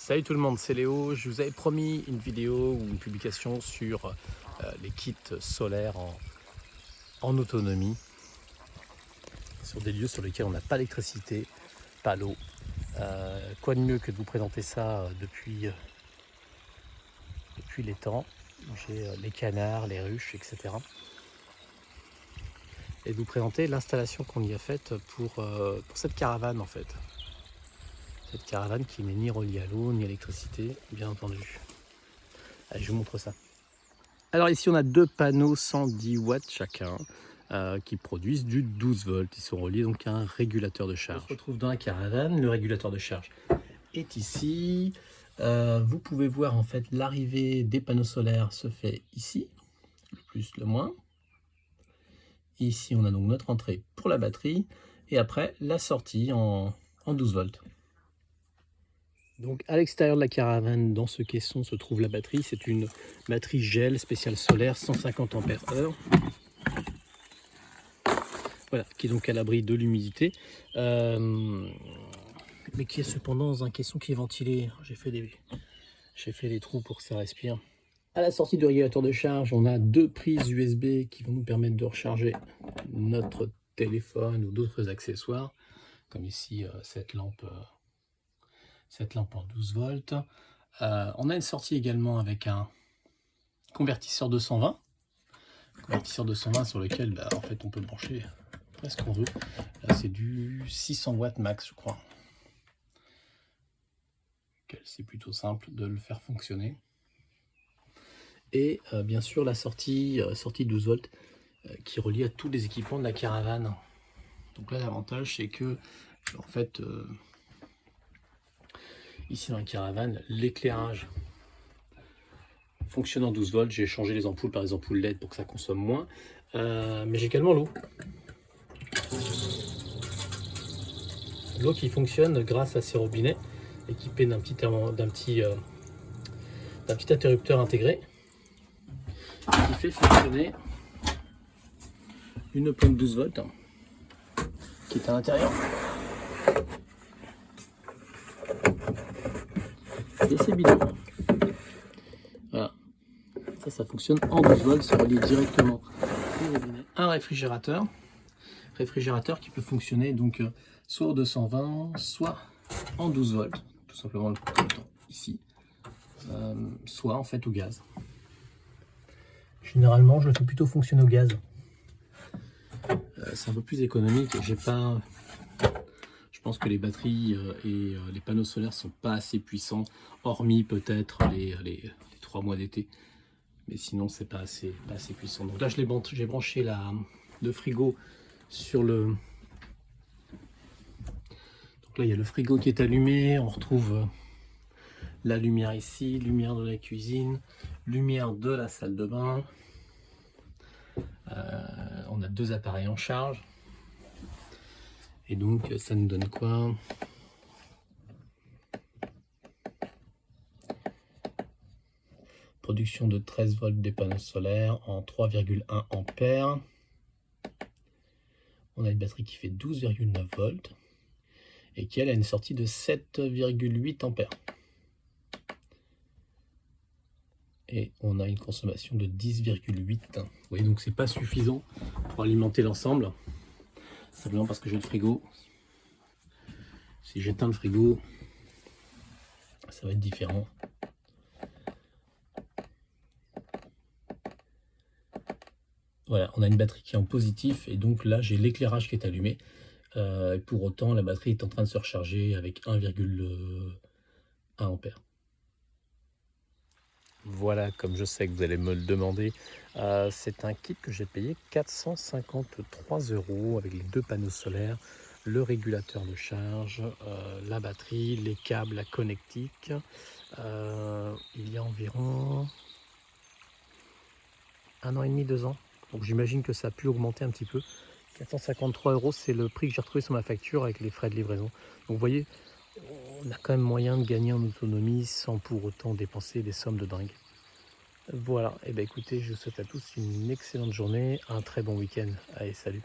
Salut tout le monde, c'est Léo. Je vous avais promis une vidéo ou une publication sur les kits solaires en autonomie, sur des lieux sur lesquels on n'a pas d'électricité, pas l'eau. Quoi de mieux que de vous présenter ça depuis les temps. J'ai les canards, les ruches, etc. Et de vous présenter l'installation qu'on y a faite pour cette caravane en fait. Cette caravane qui n'est ni reliée à l'eau, ni à l'électricité, bien entendu. Allez, je vous montre ça. Alors ici, on a deux panneaux 110 watts chacun qui produisent du 12 volts. Ils sont reliés donc à un régulateur de charge. On se retrouve dans la caravane, le régulateur de charge est ici. Vous pouvez voir en fait l'arrivée des panneaux solaires se fait ici, le plus, le moins. Ici, on a donc notre entrée pour la batterie et après la sortie en 12 volts. Donc à l'extérieur de la caravane, dans ce caisson, se trouve la batterie. C'est une batterie gel spéciale solaire 150 ampères heure. Voilà, qui est donc à l'abri de l'humidité. Mais qui est cependant dans un caisson qui est ventilé. J'ai fait des trous pour que ça respire. À la sortie du régulateur de charge, on a deux prises USB qui vont nous permettre de recharger notre téléphone ou d'autres accessoires. Comme ici, cette lampe en 12 volts. On a une sortie également avec un convertisseur 220. Convertisseur 220 sur lequel en fait, on peut brancher presque qu'on veut. Là, c'est du 600 watts max, je crois. C'est plutôt simple de le faire fonctionner. Et bien sûr, la sortie 12 volts qui est reliée à tous les équipements de la caravane. Donc là, l'avantage, c'est que en fait, ici dans la caravane, l'éclairage fonctionne en 12 volts. J'ai changé les ampoules par des ampoules LED pour que ça consomme moins. Mais j'ai également l'eau. L'eau qui fonctionne grâce à ces robinets équipés d'un petit interrupteur intégré qui fait fonctionner une pompe 12 volts qui est à l'intérieur. Et c'est bidon. Voilà. Ça fonctionne en 12 volts, c'est relié directement au robinet. Un réfrigérateur qui peut fonctionner donc soit au 220, soit en 12 volts, tout simplement le bouton ici, soit en fait au gaz. Généralement, je le fais plutôt fonctionner au gaz. C'est un peu plus économique. Je pense que les batteries et les panneaux solaires sont pas assez puissants, hormis peut-être les 3 mois d'été. Mais sinon, c'est pas assez puissant. Donc là, j'ai branché le frigo sur le... Donc là, il y a le frigo qui est allumé. On retrouve la lumière ici, lumière de la cuisine, lumière de la salle de bain. On a deux appareils en charge. Et donc, ça nous donne quoi? Production de 13 volts des panneaux solaires en 3,1 ampères. On a une batterie qui fait 12,9 volts et qui elle a une sortie de 7,8 ampères. Et on a une consommation de 10,8. Vous voyez, donc c'est pas suffisant pour alimenter l'ensemble. Simplement parce que j'ai le frigo. Si j'éteins le frigo, ça va être différent. Voilà, on a une batterie qui est en positif et donc là j'ai l'éclairage qui est allumé. Pour autant, la batterie est en train de se recharger avec 1,1 ampère. Voilà, comme je sais que vous allez me le demander, c'est un kit que j'ai payé 453 € avec les deux panneaux solaires, le régulateur de charge, la batterie, les câbles, la connectique. Il y a environ 1 an et demi, 2 ans. Donc j'imagine que ça a pu augmenter un petit peu. 453 €, c'est le prix que j'ai retrouvé sur ma facture avec les frais de livraison. Donc vous voyez, on a quand même moyen de gagner en autonomie sans pour autant dépenser des sommes de dingue. Voilà, et bien écoutez, je vous souhaite à tous une excellente journée, un très bon week-end. Allez, salut!